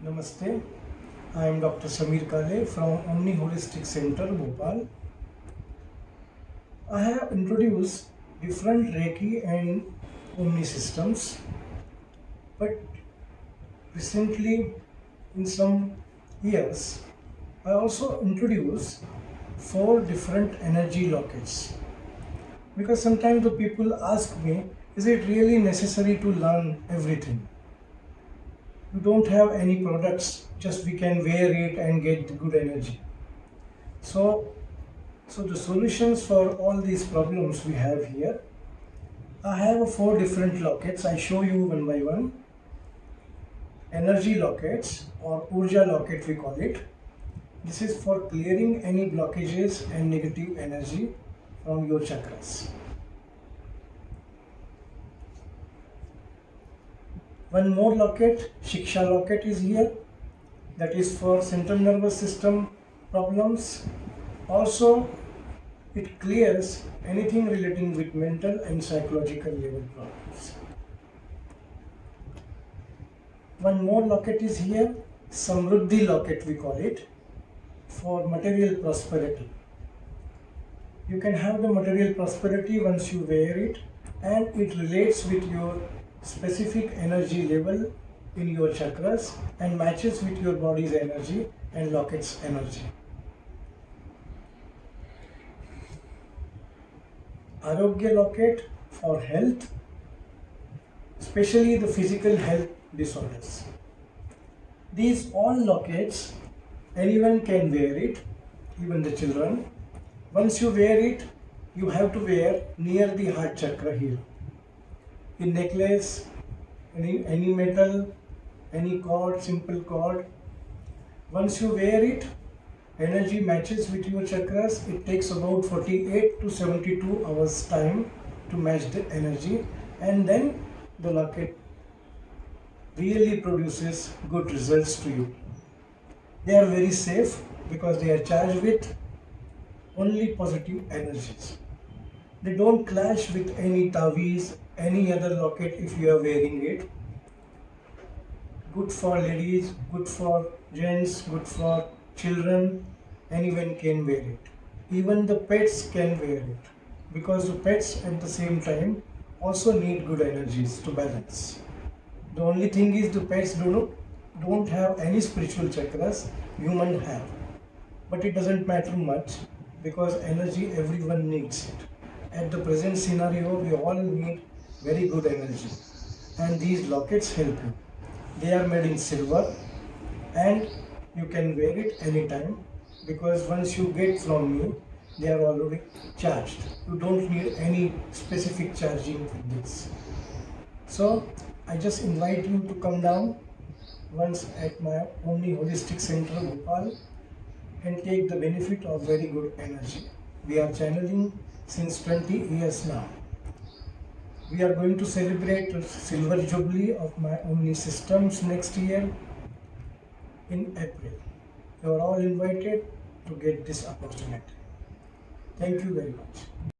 Namaste, I am Dr. Samir Kale from Omni Holistic Center, Bhopal. I have introduced different Reiki and Omni systems, but recently, in some years, I also introduced 4 different energy lockets. Because sometimes the people ask me, is it really necessary to learn everything? We don't have any products, just we can wear it and get good energy. So the solutions for all these problems we have here, I have 4 different lockets. I show you one by one. Energy lockets or Urja locket we call it. This is for clearing any blockages and negative energy from your chakras. One more locket, Shiksha locket is here. That is for central nervous system problems. Also, it clears anything relating with mental and psychological level problems. One more locket is here, Samruddhi locket we call it, for material prosperity. You can have the material prosperity once you wear it, and it relates with your specific energy level in your chakras and matches with your body's energy and locket's energy. Arogya locket for health, especially the physical health disorders. These all lockets, anyone can wear it, even the children. Once you wear it, you have to wear near the heart chakra here. In necklace, any metal, any cord, simple cord. Once you wear it, energy matches with your chakras. It takes about 48 to 72 hours time to match the energy, and then the locket really produces good results to you. They are very safe because they are charged with only positive energies. They don't clash with any taweez, any other locket if you are wearing it. Good for ladies, good for gents, good for children, anyone can wear it. Even the pets can wear it because the pets at the same time also need good energies to balance. The only thing is the pets don't have any spiritual chakras, human have. But it doesn't matter much because energy everyone needs it. At the present scenario, we all need very good energy, and these lockets help you. They are made in silver and you can wear it anytime because once you get from me, they are already charged. You don't need any specific charging with this. So I just invite you to come down once at my Omni Holistic Center, Bhopal, and take the benefit of very good energy. We are channeling since 20 years now. We are going to celebrate the silver jubilee of my Omni systems next year in April. You are all invited to get this opportunity. Thank you very much.